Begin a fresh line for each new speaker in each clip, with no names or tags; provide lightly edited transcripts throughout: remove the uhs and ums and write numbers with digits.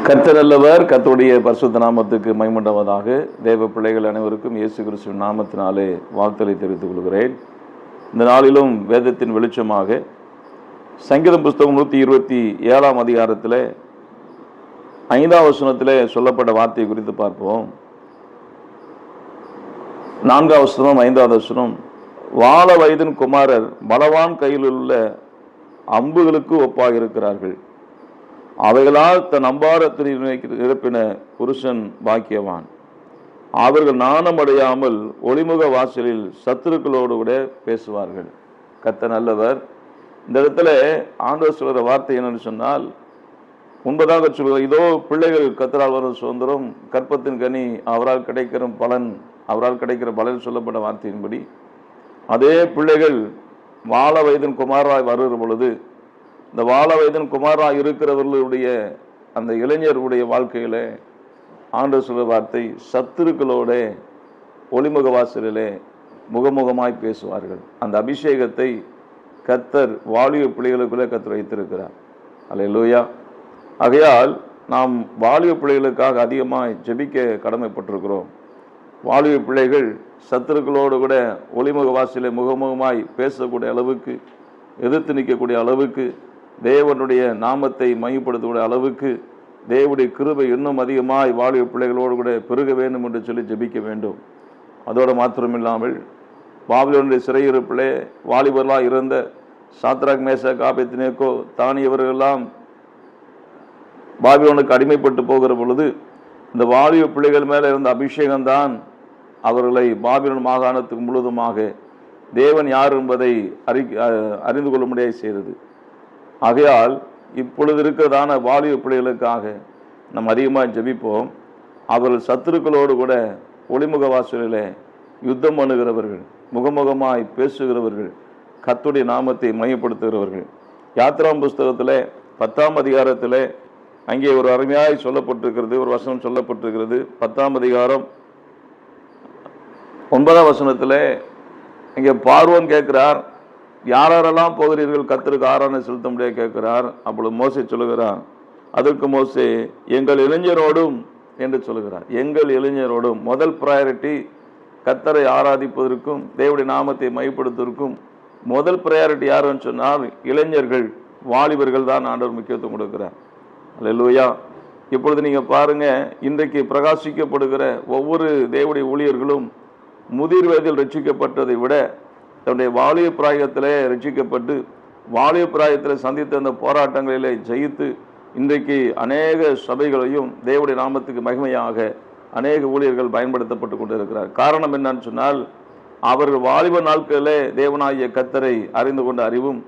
கர்த்தர் நல்லவர். கர்த்தருடைய பரிசுத்த நாமத்துக்கு மகிமையுண்டாவதாக. தேவ பிள்ளைகள் அனைவருக்கும் இயேசு கிறிஸ்துவின் நாமத்தினாலே வாழ்த்தலை தெரிவித்துக் கொள்கிறேன். இந்த நாளிலும் வேதத்தின் வெளிச்சமாக சங்கீதம் புஸ்தகம் 127 அதிகாரத்தில் 5ஆம் வசனத்தில் சொல்லப்பட்ட வார்த்தையை குறித்து பார்ப்போம். 4ஆம் வசனம் 5ஆவது வசனம், வாழ வயதின் குமாரர் பலவான் கையில் உள்ள அம்புகளுக்கு ஒப்பாக இருக்கிறார்கள், அவைகளால் தன் அம்பாரத்தில் நிரப்பின புருஷன் பாக்கியவான். அவர்கள் நாணமடையாமல் ஒளிமுக வாசலில் சத்துருக்களோடு கூட பேசுவார்கள். கர்த்தர் நல்லவர். இந்த இடத்துல ஆண்டவர் சொல்கிற வார்த்தை என்னன்னு சொன்னால், முன்பதாக சொல்கிறார், இதோ பிள்ளைகள் கர்த்தரால் வரும் சுதந்திரம், கற்பத்தின் கனி அவரால் கிடைக்கிற பலன் சொல்லப்பட்ட வார்த்தையின்படி அதே பிள்ளைகள் வாழ வயதின் குமாராய் வருகிற பொழுது, இந்த வாழ வயதின் குமாராய் இருக்கிறவர்களுடைய அந்த இளைஞர்களுடைய வாழ்க்கையில ஆண்டவர் சொல்ற வார்த்தை, சத்துருக்களோட ஒளிமுக வாசலிலே முகமுகமாய் பேசுவார்கள். அந்த அபிஷேகத்தை கர்த்தர் வாலிப பிள்ளைகளுக்குள்ளே கர்த்தர் வைத்திருக்கிறார். அல்லேலூயா. ஆகையால் நாம் வாலிப பிள்ளைகளுக்காக அதிகமாக ஜெபிக்க கடமைப்பட்டிருக்கிறோம். வாலிப பிள்ளைகள் சத்துருக்களோடு கூட ஒளிமுக வாசலிலே முகமுகமாய் பேசக்கூடிய அளவுக்கு, எதிர்த்து நிற்கக்கூடிய அளவுக்கு, தேவனுடைய நாமத்தை மையப்படுத்தக்கூடிய அளவுக்கு தேவனுடைய கிருபை இன்னும் அதிகமாய் வாலிப பிள்ளைகளோடு கூட பெருக வேண்டும் என்று சொல்லி ஜெபிக்க வேண்டும். அதோடு மாத்திரமில்லாமல் பாபிலோனுடைய சிறையிருப்பிலே வாலிபர்களாக இருந்த சாத்ராக், மேஷாக், ஆபேத்நேகோ, தானியவர்களெல்லாம் பாபிலோனுக்கு அடிமைப்பட்டு போகிற பொழுது இந்த வாலிப பிள்ளைகள் மேலே இருந்த அபிஷேகம்தான் அவர்களை பாபிலோன் மாகாணத்துக்கு முழுவதுமாக தேவன் யார் என்பதை அறிந்து கொள்ள முடியாது செய்தது. ஆகையால் இப்பொழுது இருக்கிறதான வாலிப பிள்ளைகளுக்காக நம்ம அதிகமாக ஜெபிப்போம். அவர்கள் சத்துருக்களோடு கூட ஒளிமுக வாசலிலே யுத்தம் பண்ணுகிறவர்கள், முகமுகமாய் பேசுகிறவர்கள், கர்த்தருடைய நாமத்தை மையப்படுத்துகிறவர்கள். யாத்திராம் புஸ்தகத்தில் 10ஆம் அதிகாரத்தில் அங்கே ஒரு அருமையாய் சொல்லப்பட்டிருக்கிறது, ஒரு வசனம் சொல்லப்பட்டிருக்கிறது. 10ஆம் அதிகாரம் 9ஆம் வசனத்தில் இங்கே பார்வோன் கேட்கிறார், யாரெல்லாம் போகிறீர்கள் கர்த்தருக்கு ஆராதனை செலுத்த முடியாது கேட்கிறார். அப்பொழுது மோசே சொல்லுகிறார், அதற்கு மோசே எங்கள் இளைஞரோடும் என்று சொல்லுகிறார். எங்கள் இளைஞரோடும். முதல் ப்ரையாரிட்டி கர்த்தரை ஆராதிப்பதற்கும் தேவனுடைய நாமத்தை மையப்படுத்துவதற்கும் முதல் ப்ரையாரிட்டி யாருன்னு சொன்னால் இளைஞர்கள், வாலிபர்கள் தான் ஆண்டவர் முக்கியத்துவம் கொடுக்கிறார். அல்லேலூயா. இப்பொழுது நீங்கள் பாருங்க, இன்றைக்கு பிரகாசிக்கப்படுகிற ஒவ்வொரு தேவனுடைய ஊழியர்களும் முதிர் வயதில் ரட்சிக்கப்பட்டதை விட தன்னுடைய வாலிப பிராயத்திலே ரட்சிக்கப்பட்டு வாலிப பிராயத்தில் சந்தித்த அந்த போராட்டங்களிலே ஜெயித்து இன்றைக்கு அநேக சபைகளையும் தேவனுடைய நாமத்துக்கு மகிமையாக அநேக ஊழியர்கள் பயன்படுத்தப்பட்டு கொண்டு இருக்கிறார். காரணம் என்னன்னு சொன்னால், அவர்கள் வாலிப நாட்களிலே தேவனாகிய கர்த்தரை அறிந்து கொண்ட அறிவும்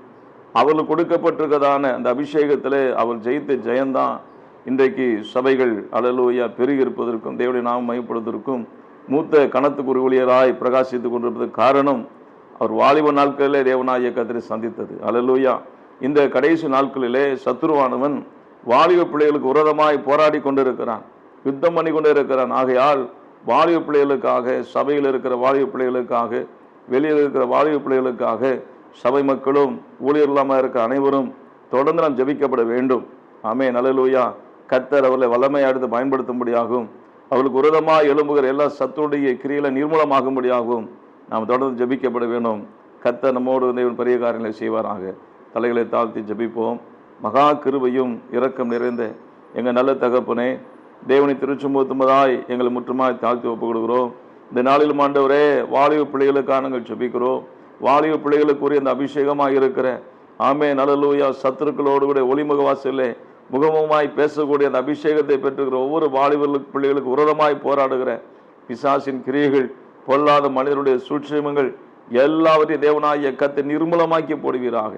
அவர்களுக்கு கொடுக்கப்பட்டிருக்கிறதான அந்த அபிஷேகத்திலே அவர் ஜெயித்த ஜெயந்தான் இன்றைக்கு சபைகள் அல்லேலூயா பெருகி இருப்பதற்கும் தேவனுடைய நாமம் மையப்படுவதற்கும் மூத்த கணத்துக்குரிய ஊழியராய் பிரகாசித்துக் கொண்டிருப்பதற்கு காரணம் அவர் வாலிப நாட்களிலே தேவனாகிய கர்த்தரை சந்தித்தது. அல்லேலூயா. இந்த கடைசி நாட்களிலே சத்துருவானவன் வாலிப பிள்ளைகளுக்கு விரோதமாய் போராடி கொண்டிருக்கிறான், யுத்தம் பண்ணி கொண்டு இருக்கிறான். ஆகையால் வாலிப பிள்ளைகளுக்காக, சபையில் இருக்கிற வாலிப பிள்ளைகளுக்காக, வெளியில் இருக்கிற வாலிப பிள்ளைகளுக்காக சபை மக்களும் ஊழியர்களாக இருக்கிற அனைவரும் தொடர்ந்து நாம் ஜெபிக்கப்பட வேண்டும். ஆமென். அல்லேலூயா. கர்த்தர் அவர்களை வல்லமையாக எடுத்து பயன்படுத்தும்படியாகும், அவர்களுக்கு விரோதமாக எழும்புகிற எல்லா சத்துடைய கிரியில நிர்மூலமாகும்படியாகவும் நாம் தொடர்ந்து ஜெபிக்கப்பட வேண்டும். கர்த்தர் நம்மோடு தேவன் பெரிய காரியங்களை செய்வாராக. தலைகளை தாழ்த்தி ஜெபிப்போம். மகா கிருபையும் இரக்கம் நிறைந்த எங்கள் நல்ல தகப்பனே, தேவனை திருச்சும்புத்தும்பதாய் எங்களை முற்றுமாய் தாழ்த்தி ஒப்புக் கொடுக்கிறோம். இந்த நாளிலும் ஆண்டவரே, வாலிப பிள்ளைகளுக்காக நாங்கள் ஜெபிக்கிறோம். வாலிப பிள்ளைகளுக்குரிய அந்த அபிஷேகமாக இருக்கிற ஆமென் அல்லேலூயா சத்துருக்களோடு கூட ஒளிமுக வாசலிலே முகமுகமாய் பேசக்கூடிய அந்த அபிஷேகத்தை பெற்றுக்கிற ஒவ்வொரு வாலிப பிள்ளைகளுக்கு விரோதமாய் போராடுகிற பிசாசின் கிரியைகள், பொல்லாத மனிதனுடைய சூட்சுமங்கள் எல்லாவற்றையும் தேவனாகிய கர்த்தர் நிர்மூலமாக்கி போடுவீராக.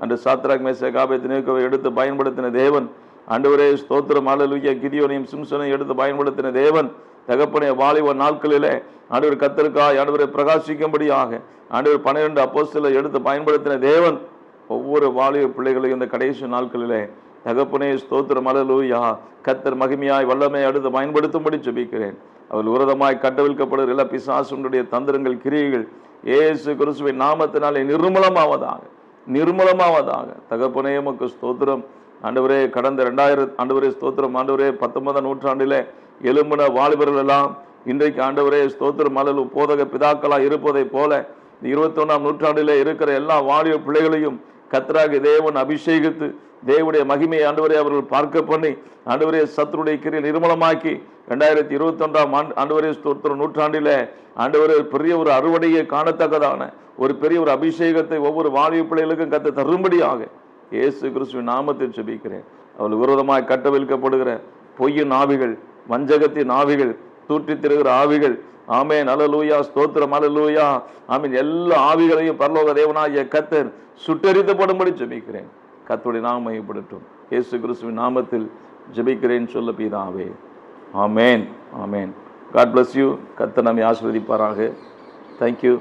அன்று சாத்ராக், மேஷாக், ஆபேத்நேகோவை எடுத்து பயன்படுத்தின தேவன், ஆண்டவரே ஸ்தோத்திரம் அல்லேலூயா, கிதியோனையும் சிம்சனையும் எடுத்து பயன்படுத்தின தேவன் தகப்பனே, வாலிப நாட்களிலே ஆண்டவர் கர்த்தருக்காய் ஆண்டவரை பிரகாசிக்கும்படியாக ஆண்டவர் 12 அப்போஸ்தலரை எடுத்து பயன்படுத்தின தேவன் ஒவ்வொரு வாலிப பிள்ளைகளையும் இந்த கடைசி நாட்களிலே தகப்பனே ஸ்தோத்திரம் அல்லேலூயா கர்த்தர் மகிமையாய் வல்லமையை எடுத்து பயன்படுத்தும்படி ஜெபிக்கிறேன். அவள் விரோதமாய் கட்டவிழ்க்கப்படுகிற எல்லா பிசாசுடைய தந்திரங்கள், கிரியைகள் இயேசு கிறிஸ்துவின் நாமத்தினாலே நிர்மூலமாவதாக. தகப்பனே உமக்கு ஸ்தோத்திரம். ஆண்டவரே கடந்த 2000 ஆண்டவரே ஸ்தோத்திரம் ஆண்டவரே 19ஆம் நூற்றாண்டிலே எழும்பின வாலிபர்கள் எல்லாம் இன்றைக்கு ஆண்டவரே ஸ்தோத்திரம் அல்லது போதக பிதாக்களாக இருப்பதை போல 21ஆம் நூற்றாண்டிலே இருக்கிற எல்லா வாலிப பிள்ளைகளையும் கர்த்தராகிய தேவன் அபிஷேகித்து தேவனுடைய மகிமையை ஆண்டவரே அவர்கள் பார்க்க பண்ணி ஆண்டவரே சத்துருடைய கிரியை நிர்மூலமாக்கி 2021ஆம் ஆண்டவரே ஸ்தோத்திரம் நூற்றாண்டிலே ஆண்டவரே பெரிய ஒரு அறுவடையை காணத்தக்கதான ஒரு பெரிய ஒரு அபிஷேகத்தை ஒவ்வொரு வாலிப பிள்ளைகளுக்கும் கர்த்தர் தரும்படியாக இயேசு கிறிஸ்துவின் நாமத்தில் ஜெபிக்கிறேன். அவள் விரோதமாய் கட்டவிழ்க்கப்படுகிற பொய்யின் ஆவிகள், வஞ்சகத்தின் ஆவிகள், தூற்றி திரிகிற ஆவிகள், ஆமென் அல்லேலூயா ஸ்தோத்திரம் அல்லேலூயா ஆமென், எல்லா ஆவிகளையும் பரலோக தேவனாகிய கர்த்தர் சுட்டெரிக்கப்படும்படி ஜெபிக்கிறேன். கர்த்தருடைய நாமம் மகிமைப்படட்டும். இயேசு கிறிஸ்துவின் நாமத்தில் ஜெபிக்கிறேன் சொல்ல பிதாவே, ஆமென் ஆமென். God bless you. கர்த்தர் நம்மை ஆசீர்வதிப்பாராக. Thank you.